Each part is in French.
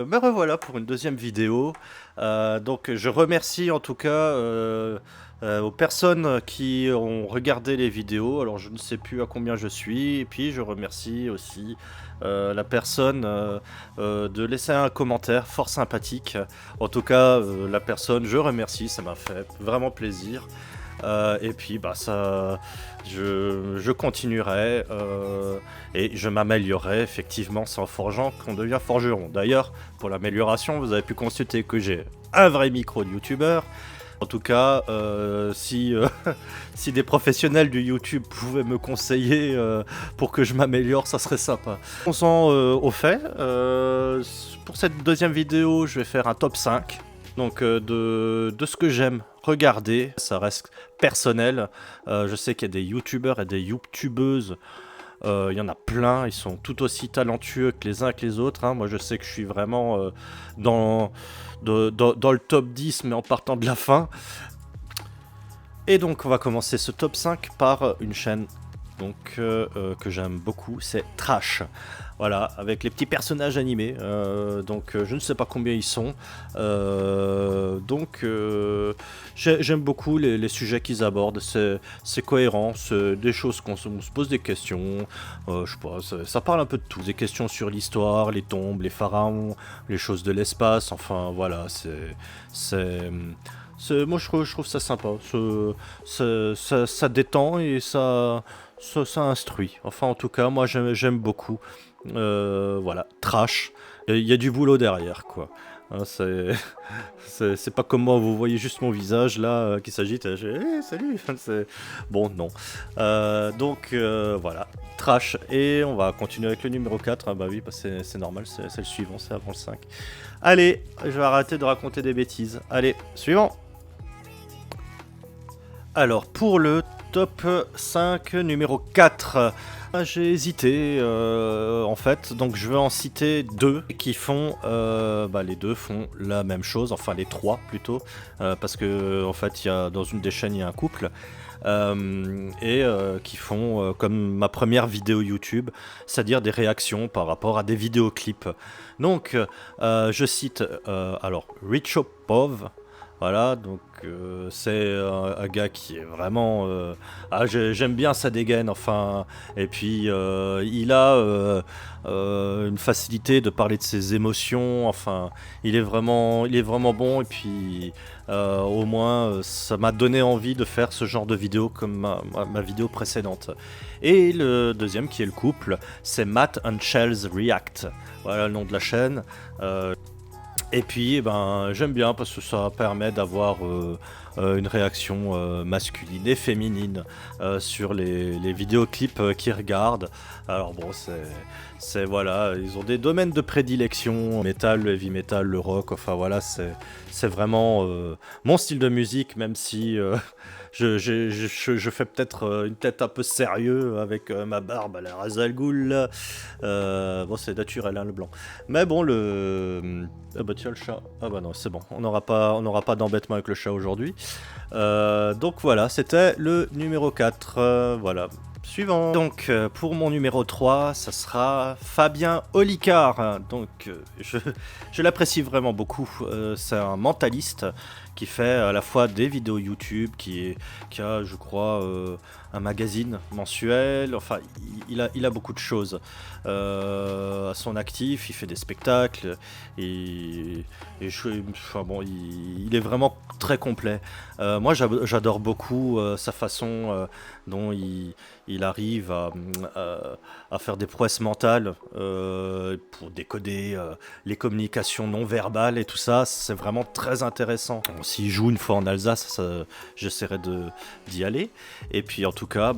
Me revoilà pour une deuxième vidéo. Donc je remercie en tout cas aux personnes qui ont regardé les vidéos. Alors je ne sais plus à combien je suis. Et puis je remercie aussi la personne de laisser un commentaire fort sympathique. En tout cas, la personne, je remercie, ça m'a fait vraiment plaisir. Et puis bah ça, je continuerai et je m'améliorerai. Effectivement, c'est en forgeant qu'on devient forgeron. D'ailleurs, pour l'amélioration, vous avez pu constater que j'ai un vrai micro de youtubeur. En tout cas, si des professionnels du YouTube pouvaient me conseiller pour que je m'améliore, ça serait sympa. On s'en au fait. Pour cette deuxième vidéo, je vais faire un top 5. Donc de ce que j'aime regarder, ça reste personnel. Je sais qu'il y a des youtubeurs et des youtubeuses. Il y en a plein, ils sont tout aussi talentueux que les uns que les autres. Hein. Moi, je sais que je suis vraiment dans, dans le top 10, mais en partant de la fin. Et donc, on va commencer ce top 5 par une chaîne que j'aime beaucoup, c'est Trash. Voilà, avec les petits personnages animés. Je ne sais pas combien ils sont. J'aime beaucoup les sujets qu'ils abordent. C'est cohérent, c'est des choses qu'on se pose des questions. Je sais pas, ça parle un peu de tout. Des questions sur l'histoire, les tombes, les pharaons, les choses de l'espace. Enfin, voilà, moi je trouve ça sympa. Ça détend et ça instruit. Enfin, en tout cas, moi j'aime beaucoup. Voilà, trash. Il y a du boulot derrière, quoi. Hein, c'est pas comme moi, vous voyez juste mon visage là qui s'agite. Hey, salut. Bon, non. Voilà, trash. Et on va continuer avec le numéro 4. Ah bah oui, bah c'est normal, c'est le suivant, c'est avant le 5. Allez, je vais arrêter de raconter des bêtises. Allez, suivant. Alors, pour le top 5, numéro 4, j'ai hésité en fait, donc je vais en citer deux qui font, les deux font la même chose, enfin les trois plutôt, parce que en fait dans une des chaînes il y a un couple, qui font comme ma première vidéo YouTube, c'est-à-dire des réactions par rapport à des vidéoclips. Donc je cite alors Richopov. Voilà, donc c'est un gars qui est vraiment... j'aime bien sa dégaine, enfin... Et puis, il a une facilité de parler de ses émotions, enfin... Il est vraiment bon, et puis... au moins, ça m'a donné envie de faire ce genre de vidéo comme ma vidéo précédente. Et le deuxième, qui est le couple, c'est Matt and Shells React. Voilà le nom de la chaîne. Et puis, j'aime bien parce que ça permet d'avoir une réaction masculine et féminine sur les vidéoclips qu'ils regardent. Alors bon, voilà, ils ont des domaines de prédilection, métal, le heavy metal, le rock, enfin voilà, c'est vraiment mon style de musique, même si je fais peut-être une tête un peu sérieux avec ma barbe à la Ra's al Ghul, là. Bon, c'est naturel, hein, le blanc. Mais bon, ah bah tiens, le chat. Ah bah non, c'est bon, on n'aura pas d'embêtement avec le chat aujourd'hui. Donc voilà, c'était le numéro 4. Voilà. Suivant. Donc pour mon numéro 3, ça sera Fabien Olicard. Donc je l'apprécie vraiment beaucoup. C'est un mentaliste qui fait à la fois des vidéos YouTube, qui a, je crois, un magazine mensuel. Enfin, il a beaucoup de choses à son actif. Il fait des spectacles enfin bon, il est vraiment très complet. Moi, j'adore beaucoup sa façon dont il arrive à faire des prouesses mentales pour décoder les communications non verbales et tout ça. C'est vraiment très intéressant. Bon, s'il joue une fois en Alsace, j'essaierai d'y aller. Et puis en tout cas,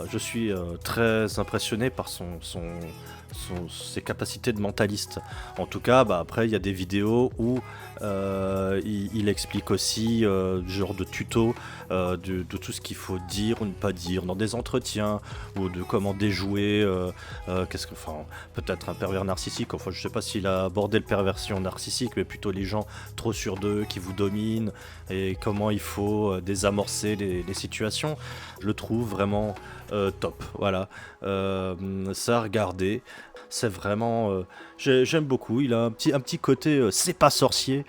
je suis très impressionné par ses capacités de mentaliste. En tout cas, après, il y a des vidéos où il explique aussi genre de tuto de tout ce qu'il faut dire ou ne pas dire dans des entretiens, ou de comment déjouer peut-être un pervers narcissique. Enfin, je sais pas s'il a abordé le perversion narcissique, mais plutôt les gens trop sûrs d'eux qui vous dominent, et comment il faut désamorcer les situations. Je le trouve vraiment top. Voilà, ça à regarder. C'est vraiment, j'aime beaucoup. Il a un petit côté, c'est pas sorcier.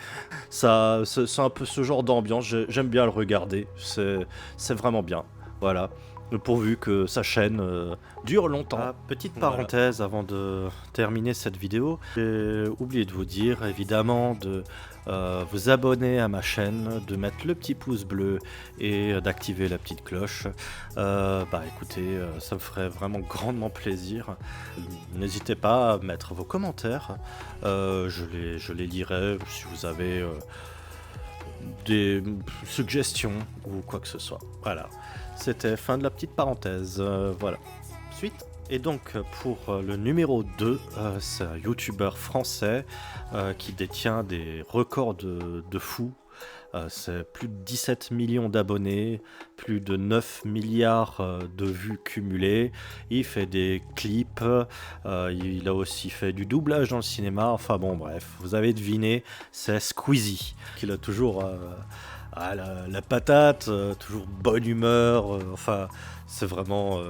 Ça, c'est un peu ce genre d'ambiance. J'aime bien le regarder. C'est vraiment bien. Voilà. Pourvu que sa chaîne dure longtemps. Ah, petite parenthèse avant de terminer cette vidéo, j'ai oublié de vous dire évidemment de vous abonner à ma chaîne, de mettre le petit pouce bleu et d'activer la petite cloche. Bah écoutez, ça me ferait vraiment grandement plaisir. N'hésitez pas à mettre vos commentaires, je les lirai si vous avez des suggestions ou quoi que ce soit. Voilà, c'était fin de la petite parenthèse. Voilà. Suite. Et donc pour le numéro 2, c'est un youtubeur français qui détient des records de fou. C'est plus de 17 millions d'abonnés, plus de 9 milliards de vues cumulées. Il fait des clips, il a aussi fait du doublage dans le cinéma. Enfin bon, bref, vous avez deviné, c'est Squeezie. Il a toujours la patate, toujours bonne humeur. Enfin, c'est vraiment...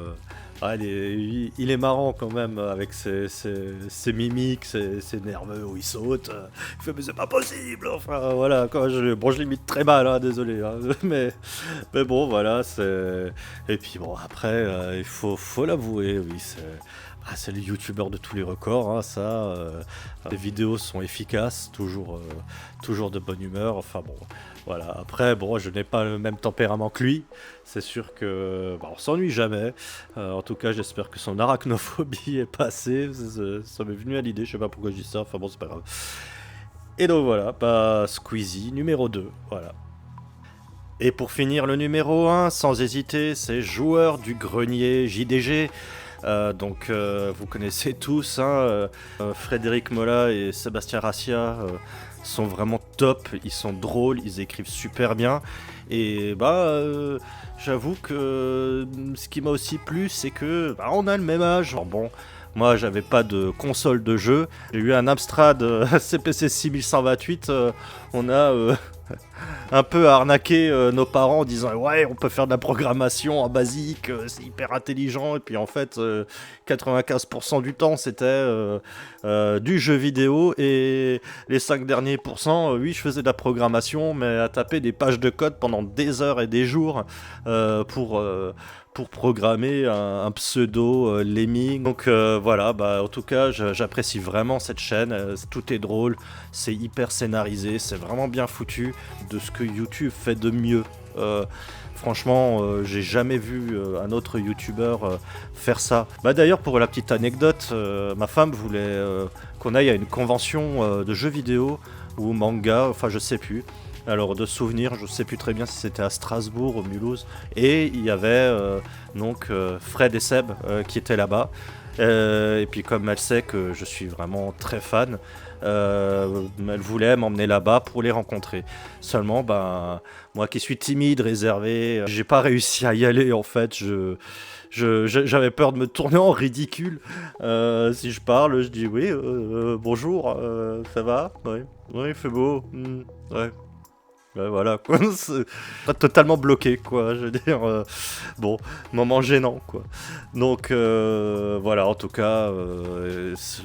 il est marrant quand même avec ses mimiques, ses nerveux où il saute. Il fait mais c'est pas possible. Enfin voilà, quoi, je l'imite très mal, hein, désolé. Hein, mais bon voilà, c'est. Et puis bon après, il faut l'avouer, oui c'est le youtubeur de tous les records, hein, ça. Les vidéos sont efficaces, toujours de bonne humeur. Enfin bon, voilà. Après, bon, je n'ai pas le même tempérament que lui. C'est sûr que on s'ennuie jamais. En tout cas, j'espère que son arachnophobie est passée. Ça m'est venu à l'idée. Je sais pas pourquoi je dis ça. Enfin bon, c'est pas grave. Et donc voilà, Squeezie numéro 2. Voilà. Et pour finir, le numéro 1, sans hésiter, c'est Joueur du Grenier JDG. Donc vous connaissez tous, hein, Frédéric Mola et Sébastien Rassia sont vraiment top, ils sont drôles, ils écrivent super bien. Et j'avoue que ce qui m'a aussi plu, c'est que on a le même âge. Alors bon, moi j'avais pas de console de jeu, j'ai eu un Amstrad CPC 6128, on a un peu arnaqué nos parents en disant ouais on peut faire de la programmation en basique, c'est hyper intelligent, et puis en fait 95% du temps c'était du jeu vidéo, et les 5 derniers pourcents, oui je faisais de la programmation mais à taper des pages de code pendant des heures et des jours pour programmer un pseudo Lemming. Donc voilà, en tout cas j'apprécie vraiment cette chaîne, tout est drôle, c'est hyper scénarisé, c'est vraiment bien foutu, de ce que YouTube fait de mieux. Franchement, j'ai jamais vu un autre youtubeur faire ça. D'ailleurs, pour la petite anecdote, ma femme voulait qu'on aille à une convention de jeux vidéo ou manga, enfin je sais plus. Alors de souvenir, je sais plus très bien si c'était à Strasbourg ou Mulhouse, et il y avait donc Fred et Seb qui étaient là-bas. Et puis comme elle sait que je suis vraiment très fan, elle voulait m'emmener là-bas pour les rencontrer. Seulement, moi qui suis timide, réservé, j'ai pas réussi à y aller en fait. J'avais peur de me tourner en ridicule. Si je parle, je dis oui, bonjour, ça va? Oui, il fait beau. Ouais. Ouais, voilà, quoi. C'est pas totalement bloqué, quoi. Je veux dire, bon, moment gênant, quoi. Donc, voilà, en tout cas,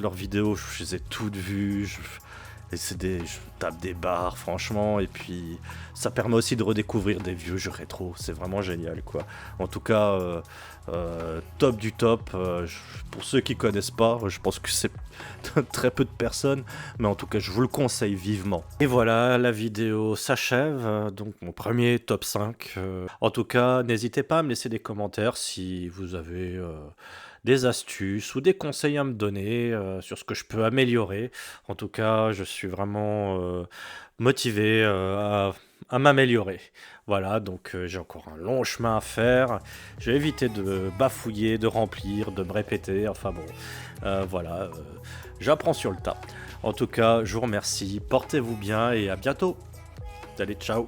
leurs vidéos, je les ai toutes vues. Je tape des barres, franchement, et puis ça permet aussi de redécouvrir des vieux jeux rétro. C'est vraiment génial, quoi. En tout cas, top du top. Pour ceux qui connaissent pas, je pense que c'est très peu de personnes, mais en tout cas, je vous le conseille vivement. Et voilà, la vidéo s'achève. Donc, mon premier top 5. En tout cas, n'hésitez pas à me laisser des commentaires si vous avez des astuces ou des conseils à me donner sur ce que je peux améliorer. En tout cas, je suis vraiment motivé à m'améliorer. Voilà, donc j'ai encore un long chemin à faire. J'ai évité de bafouiller, de remplir, de me répéter. Enfin bon, voilà, j'apprends sur le tas. En tout cas, je vous remercie. Portez-vous bien et à bientôt. Allez, ciao.